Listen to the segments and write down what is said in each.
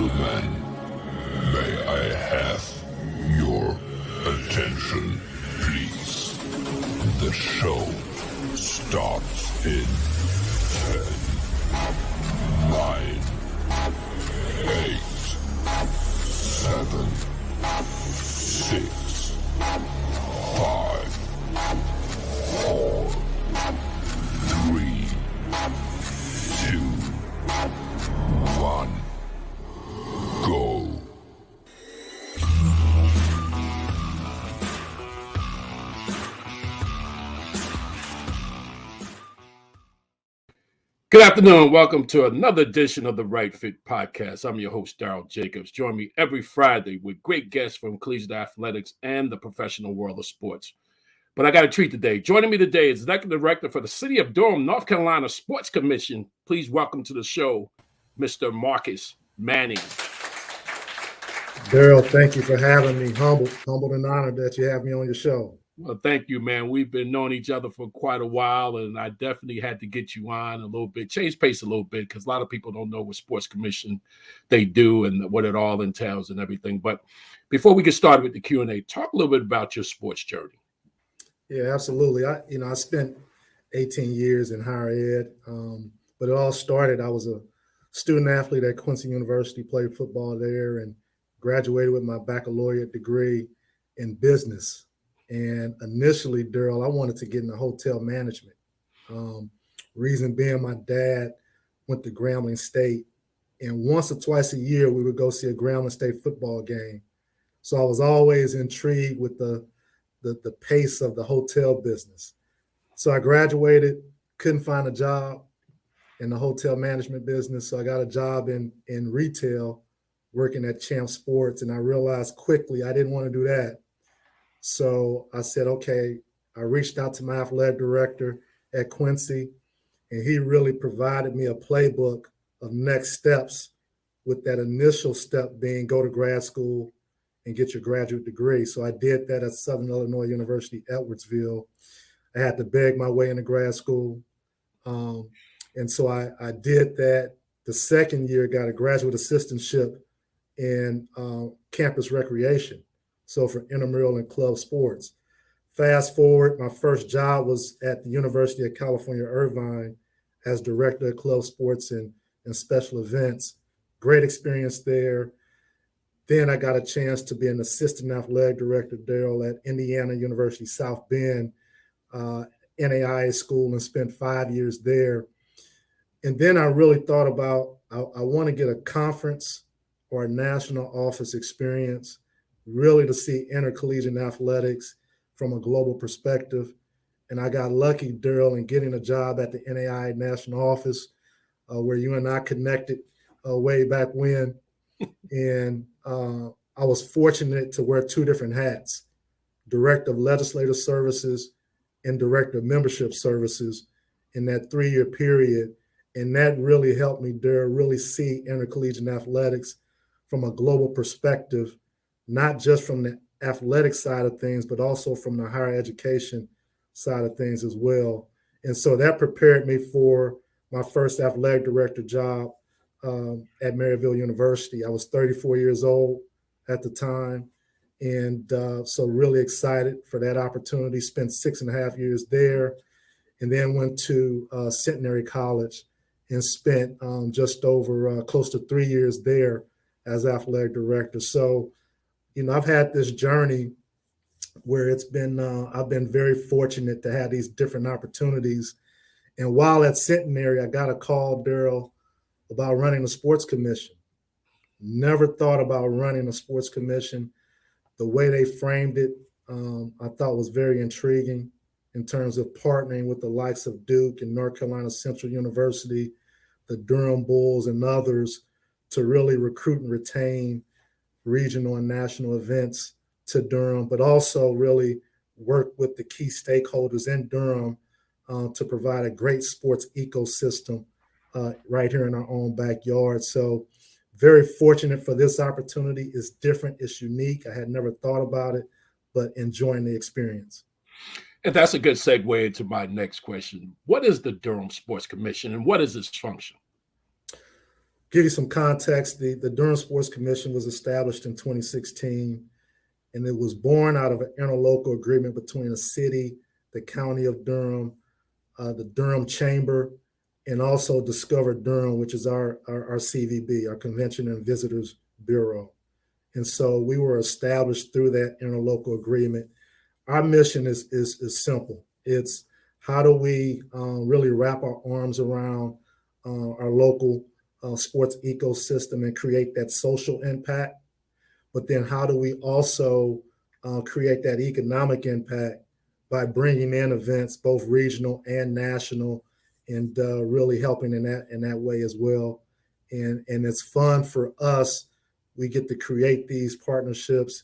gentlemen, may I have your attention, please? The show starts in 10, 9, 8, 7, 6, 5, 4, 3, 2, 1, go. Good afternoon. Welcome to another edition of the Right Fit Podcast. I'm your host, Darryl Jacobs. Join me every Friday with great guests from collegiate athletics and the professional world of sports. But I got a treat today. Joining me today is Executive Director for the City of Durham, North Carolina Sports Commission. Please welcome to the show, Mr. Marcus Manning. Darryl, thank you for having me. Humbled and honored that you have me on your show. Well, thank you, man. We've been knowing each other for quite a while, and I definitely had to get you on a little bit, change pace a little bit, because a lot of people don't know what Sports Commission they do and what it all entails and everything. But before we get started with the Q&A, talk a little bit about your sports journey. Yeah, absolutely. I spent 18 years in higher ed, but it all started. I was a student athlete at Quincy University, played football there, and graduated with my baccalaureate degree in business. And initially, Darryl, I wanted to get into hotel management. Reason being, my dad went to Grambling State, and once or twice a year, we would go see a Grambling State football game. So I was always intrigued with the pace of the hotel business. So I graduated, couldn't find a job in the hotel management business. So I got a job in retail, working at Champ Sports, and I realized quickly I didn't want to do that. So I said, okay, I reached out to my athletic director at Quincy, and he really provided me a playbook of next steps, with that initial step being go to grad school and get your graduate degree. So I did that at Southern Illinois University, Edwardsville. I had to beg my way into grad school. And so I did that. The second year, got a graduate assistantship in campus recreation. So for intramural and club sports. Fast forward, my first job was at the University of California, Irvine as director of club sports and special events. Great experience there. Then I got a chance to be an assistant athletic director, Darryl, at Indiana University, South Bend, NAIA school, and spent 5 years there. And then I really thought about, I want to get a conference or a national office experience, really to see intercollegiate athletics from a global perspective. And I got lucky, Darryl, in getting a job at the NAIA national office, where you and I connected way back when. And I was fortunate to wear two different hats, director of legislative services and director of membership services in that 3-year period. And that really helped me, Darryl, really see intercollegiate athletics from a global perspective, not just from the athletic side of things, but also from the higher education side of things as well. And so that prepared me for my first athletic director job at Maryville University. I was 34 years old at the time. And so really excited for that opportunity, spent 6.5 years there, and then went to Centenary College and spent just over close to 3 years there as athletic director. So, I've had this journey where it's been, I've been very fortunate to have these different opportunities. And while at Centenary, I got a call, Darryl, about running a sports commission. Never thought about running a sports commission. The way they framed it, I thought was very intriguing in terms of partnering with the likes of Duke and North Carolina Central University, the Durham Bulls, and others to really recruit and retain regional and national events to Durham, but also really work with the key stakeholders in Durham to provide a great sports ecosystem right here in our own backyard. So very fortunate for this opportunity. It's different, it's unique. I had never thought about it, but enjoying the experience. And that's a good segue into my next question. What is the Durham Sports Commission and what is its function? Give you some context, the Durham Sports Commission was established in 2016, and it was born out of an interlocal agreement between the city, the county of Durham, the Durham Chamber, and also Discover Durham, which is our CVB, our Convention and Visitors Bureau. And so we were established through that interlocal agreement. Our mission is simple. It's how do we really wrap our arms around our local sports ecosystem and create that social impact, but then how do we also create that economic impact by bringing in events, both regional and national, and really helping in that way as well. And it's fun for us. We get to create these partnerships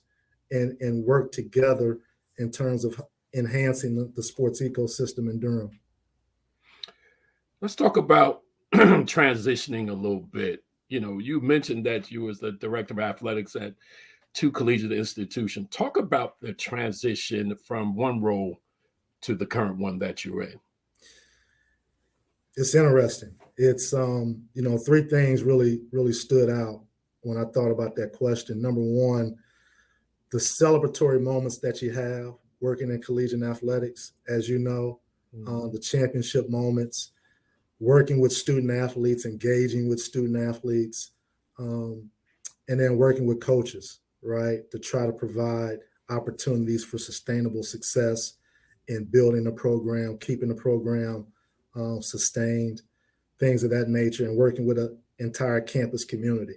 and work together in terms of enhancing the sports ecosystem in Durham. Let's talk about transitioning a little bit. You mentioned that you was the director of athletics at two collegiate institutions. Talk about the transition from one role to the current one that you're in. It's interesting. It's three things really stood out when I thought about that question. Number one, the celebratory moments that you have working in collegiate athletics, as you know, the championship moments, working with student athletes, engaging with student athletes, and then working with coaches, right, to try to provide opportunities for sustainable success in building a program, keeping the program sustained, things of that nature, and working with an entire campus community.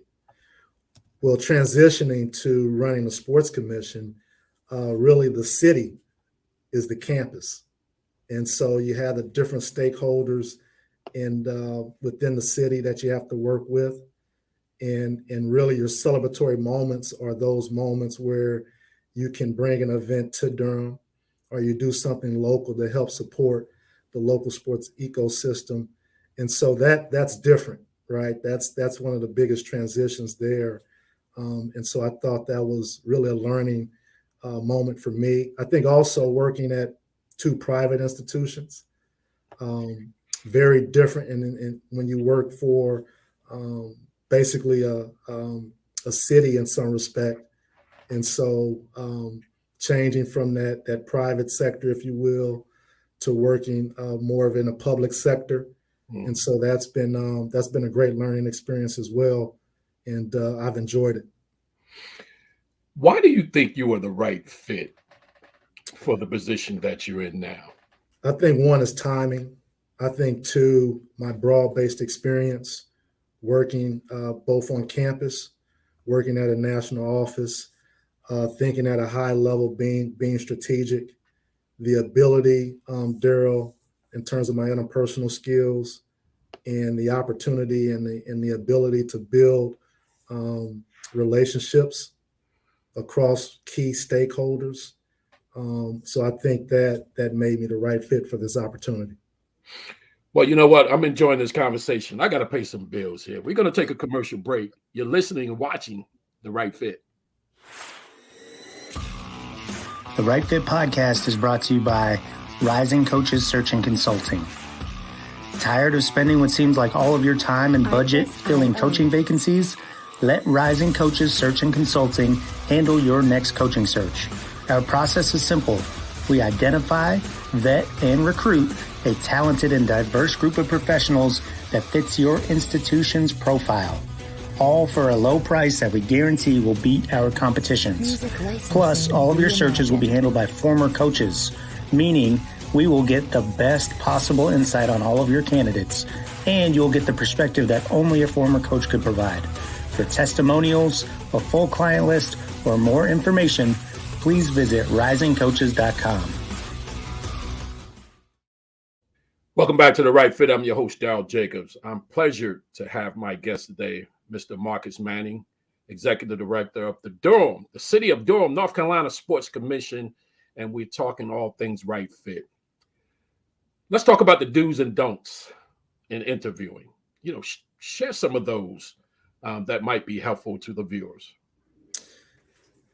Well, transitioning to running the sports commission, really the city is the campus. And so you have the different stakeholders and within the city that you have to work with. And really your celebratory moments are those moments where you can bring an event to Durham or you do something local to help support the local sports ecosystem. And so that's different, right? That's one of the biggest transitions there. And so I thought that was really a learning moment for me. I think also working at two private institutions, very different. And when you work for basically a city in some respect. And so changing from that private sector, if you will, to working more of in a public sector. And so that's been a great learning experience as well. And I've enjoyed it. Why do you think you are the right fit for the position that you're in now? I think one is timing. I think two, my broad-based experience working both on campus, working at a national office, thinking at a high level, being strategic, the ability, Darryl, in terms of my interpersonal skills and the opportunity and the ability to build relationships across key stakeholders. So I think that made me the right fit for this opportunity. Well, you know what? I'm enjoying this conversation. I got to pay some bills here. We're going to take a commercial break. You're listening and watching The Right Fit. The Right Fit podcast is brought to you by Rising Coaches Search and Consulting. Tired of spending what seems like all of your time and budget filling coaching vacancies? Let Rising Coaches Search and Consulting handle your next coaching search. Our process is simple. We identify, vet, and recruit a talented and diverse group of professionals that fits your institution's profile, all for a low price that we guarantee will beat our competitions. Plus, all of your searches will be handled by former coaches, meaning we will get the best possible insight on all of your candidates, and you'll get the perspective that only a former coach could provide. For testimonials, a full client list, or more information, please visit risingcoaches.com. Welcome back to The Right Fit. I'm your host, Darryl Jacobs. I'm pleasured to have my guest today, Mr. Marcus Manning, Executive Director of the City of Durham, North Carolina Sports Commission, and we're talking all things right fit. Let's talk about the do's and don'ts in interviewing. Share some of those that might be helpful to the viewers.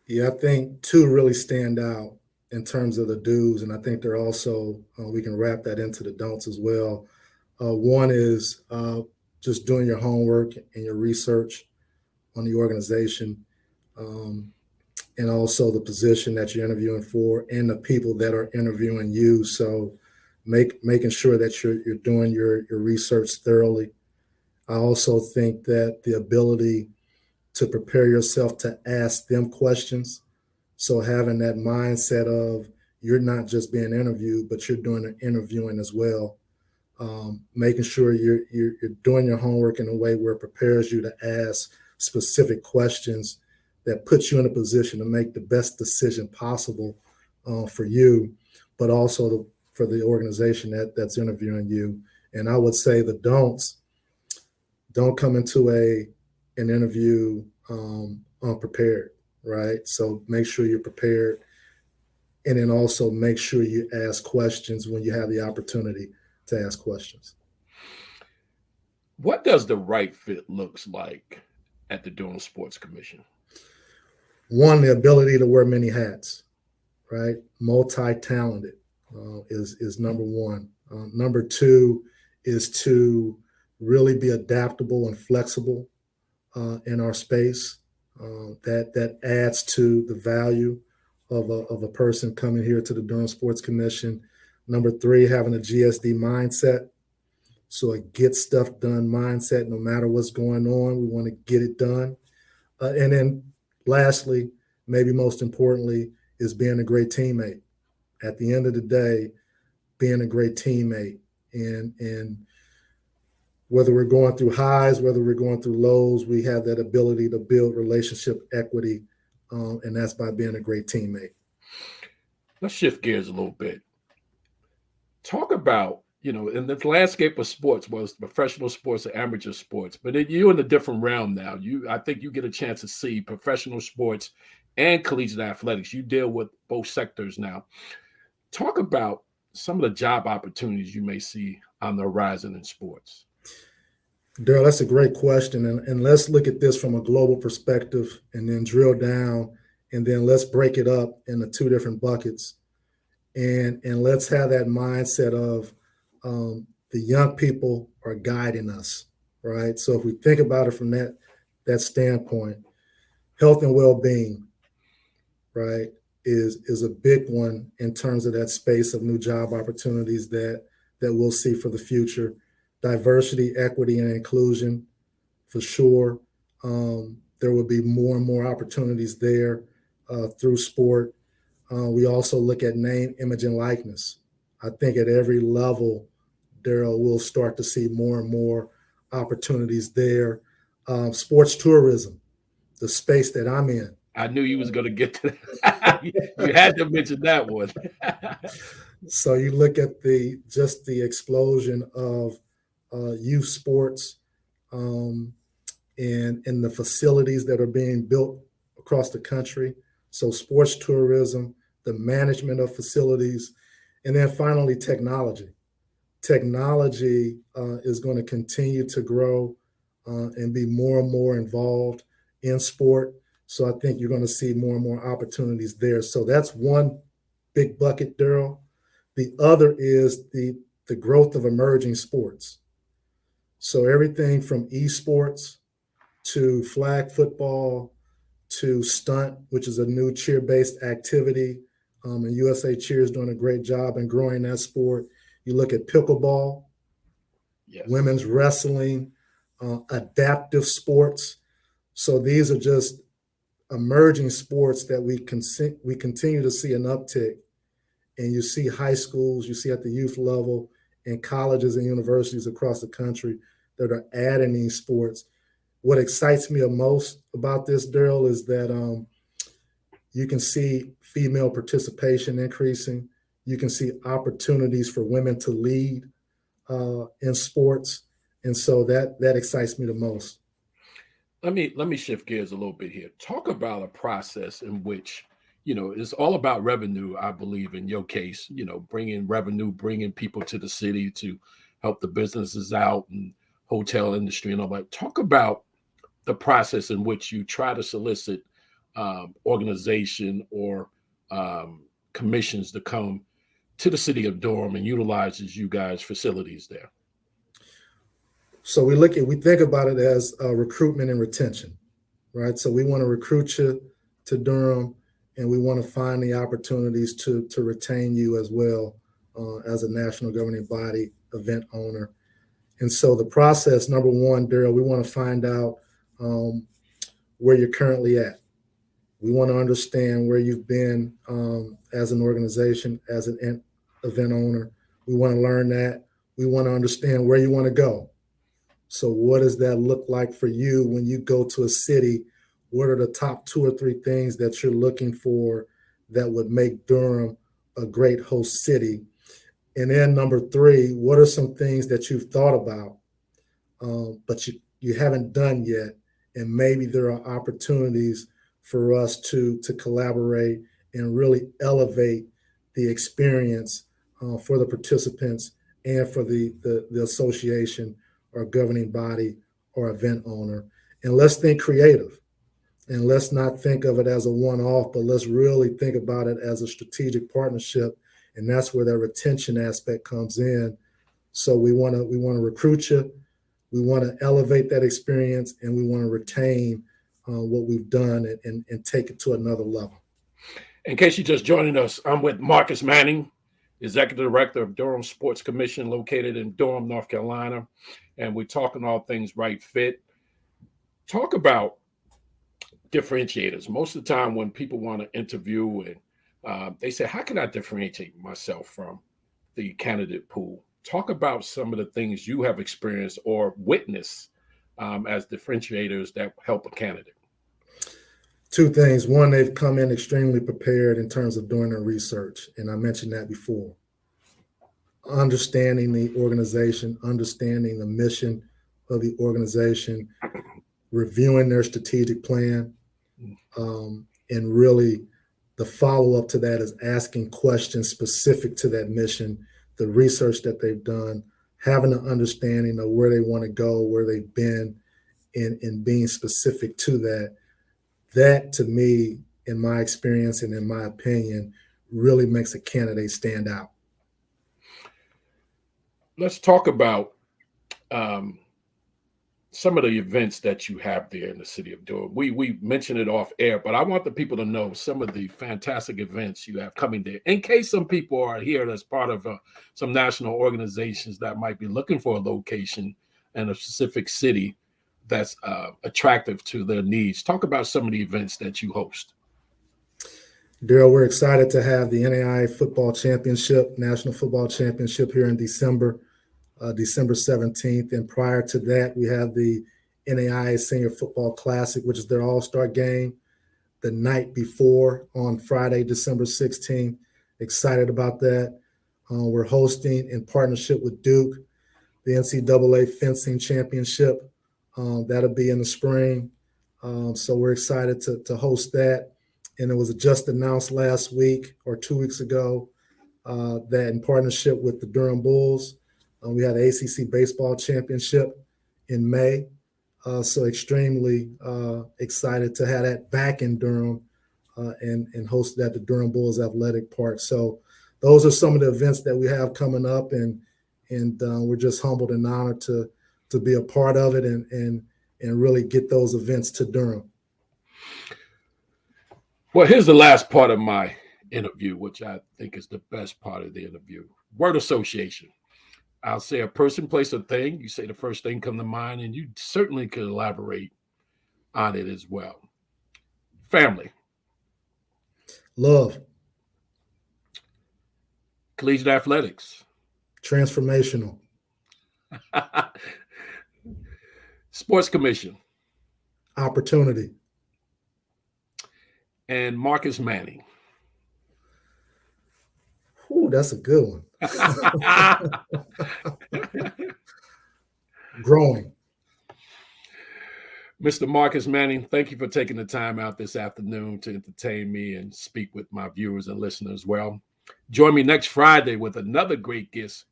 Yeah, I think two really stand out in terms of the do's, and I think they're also, we can wrap that into the don'ts as well. One is just doing your homework and your research on the organization, and also the position that you're interviewing for and the people that are interviewing you. So making sure that you're doing your research thoroughly. I also think that the ability to prepare yourself to ask them questions. So having that mindset of you're not just being interviewed, but you're doing the interviewing as well. Making sure you're doing your homework in a way where it prepares you to ask specific questions that puts you in a position to make the best decision possible for you, but also for the organization that's interviewing you. And I would say the don't come into an interview unprepared, right? So make sure you're prepared, and then also make sure you ask questions when you have the opportunity to ask questions. What does the right fit looks like at the Durham Sports Commission? One, the ability to wear many hats, right? Multi-talented is number one. Number two is to really be adaptable and flexible in our space. That adds to the value of a person coming here to the Durham Sports Commission. Number three, having a GSD mindset. So a get stuff done mindset, no matter what's going on, we want to get it done. And then lastly, maybe most importantly, is being a great teammate. At the end of the day, being a great teammate. And whether we're going through highs, whether we're going through lows, we have that ability to build relationship equity, and that's by being a great teammate. Let's shift gears a little bit. Talk about, in the landscape of sports, was professional sports or amateur sports, but you're in a different realm now. I think you get a chance to see professional sports and collegiate athletics. You deal with both sectors now. Talk about some of the job opportunities you may see on the horizon in sports. Darryl, that's a great question. And let's look at this from a global perspective and then drill down, and then let's break it up into two different buckets. And let's have that mindset of the young people are guiding us, right? So if we think about it from that standpoint, health and well-being, right, is a big one in terms of that space of new job opportunities that we'll see for the future. Diversity, equity, and inclusion, for sure. There will be more and more opportunities there through sport. We also look at name, image, and likeness. I think at every level, Darryl, we'll start to see more and more opportunities there. Sports tourism, the space that I'm in. I knew you was going to get to that. You had to mention that one. So you look at the explosion of youth sports and the facilities that are being built across the country. So sports tourism, the management of facilities, and then finally technology. Technology is going to continue to grow and be more and more involved in sport. So I think you're going to see more and more opportunities there. So that's one big bucket, Darryl. The other is the growth of emerging sports. So everything from esports to flag football to stunt, which is a new cheer-based activity. And USA Cheer is doing a great job in growing that sport. You look at pickleball, yes, women's wrestling, adaptive sports. So these are just emerging sports that we continue to see an uptick. And you see high schools, you see at the youth level, and colleges and universities across the country that are adding these sports. What excites me most about this, Darryl, is that you can see female participation increasing. You can see opportunities for women to lead in sports. And so that excites me the most. Let me shift gears a little bit here. Talk about a process in which, it's all about revenue, I believe, in your case, bringing revenue, bringing people to the city to help the businesses out and hotel industry and all that. Talk about the process in which you try to solicit organization or commissions to come to the city of Durham and utilizes you guys' facilities there. So we think about it as recruitment and retention, right? So we want to recruit you to Durham, and we want to find the opportunities to retain you as well as a national governing body event owner. And so the process, number one, Darryl, we want to find out where you're currently at. We want to understand where you've been as an organization, as an event owner. We want to learn that. We want to understand where you want to go. So what does that look like for you when you go to a city? What are the top 2 or 3 things that you're looking for that would make Durham a great host city? And then number 3, what are some things that you've thought about, but you haven't done yet? And maybe there are opportunities for us to collaborate and really elevate the experience for the participants and for the association or governing body or event owner. And let's think creative. And let's not think of it as a one-off, but let's really think about it as a strategic partnership. And that's where that retention aspect comes in. So we want to recruit you. We want to elevate that experience, and we want to retain what we've done and take it to another level. In case you're just joining us, I'm with Marcus Manning, Executive Director of Durham Sports Commission, located in Durham, North Carolina. And we're talking all things right fit. Talk about differentiators. Most of the time when people want to interview and they say, how can I differentiate myself from the candidate pool? Talk about some of the things you have experienced or witnessed as differentiators that help a candidate. 2 things. One, they've come in extremely prepared in terms of doing their research. And I mentioned that before. Understanding the organization, understanding the mission of the organization, reviewing their strategic plan, and really the follow-up to that is asking questions specific to that mission, the research that they've done, having an understanding of where they want to go, where they've been, and being specific to that. That, to me, in my experience and in my opinion, really makes a candidate stand out. Let's talk about some of the events that you have there in the city of Durham. We mentioned it off air, but I want the people to know some of the fantastic events you have coming there, in case some people are here as part of some national organizations that might be looking for a location in a specific city that's attractive to their needs. Talk about some of the events that you host. Darryl, we're excited to have the NAIA Football Championship, National Football Championship here in December 17th. And prior to that, we have the NAIA Senior Football Classic, which is their all-star game the night before on Friday, December 16th. Excited about that. We're hosting in partnership with Duke, the NCAA Fencing Championship. That'll be in the spring. So we're excited to host that. And it was just announced last week or 2 weeks ago that in partnership with the Durham Bulls, we had the ACC Baseball Championship in May. So extremely excited to have that back in Durham and host that at the Durham Bulls Athletic Park. So those are some of the events that we have coming up, and we're just humbled and honored to be a part of it and really get those events to Durham. Well, here's the last part of my interview, which I think is the best part of the interview. Word association. I'll say a person, place, or thing. You say the first thing come to mind, and you certainly could elaborate on it as well. Family. Love. Collegiate athletics. Transformational. Sports Commission. Opportunity. And Marcus Manning. Ooh, that's a good one. Growing. Mr. Marcus Manning, thank you for taking the time out this afternoon to entertain me and speak with my viewers and listeners well. Join me next Friday with another great guest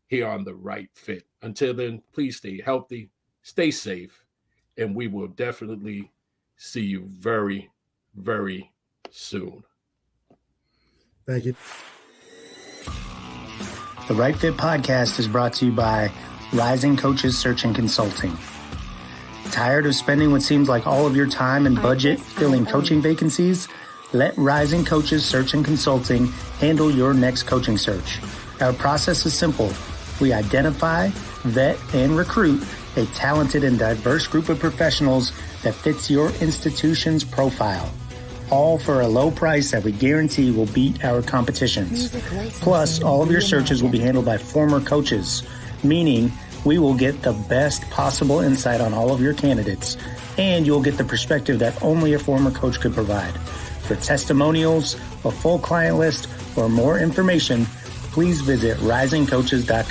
here on The Right Fit. Until then, please stay healthy, stay safe, and we will definitely see you very, very soon. Thank you. The Right Fit Podcast is brought to you by Rising Coaches Search and Consulting. Tired of spending what seems like all of your time and budget filling coaching vacancies? Let Rising Coaches Search and Consulting handle your next coaching search. Our process is simple. We identify, vet, and recruit a talented and diverse group of professionals that fits your institution's profile. All for a low price that we guarantee will beat our competitions. Plus, all of your searches will be handled by former coaches, meaning we will get the best possible insight on all of your candidates, and you'll get the perspective that only a former coach could provide. For testimonials, a full client list, or more information, please visit risingcoaches.com.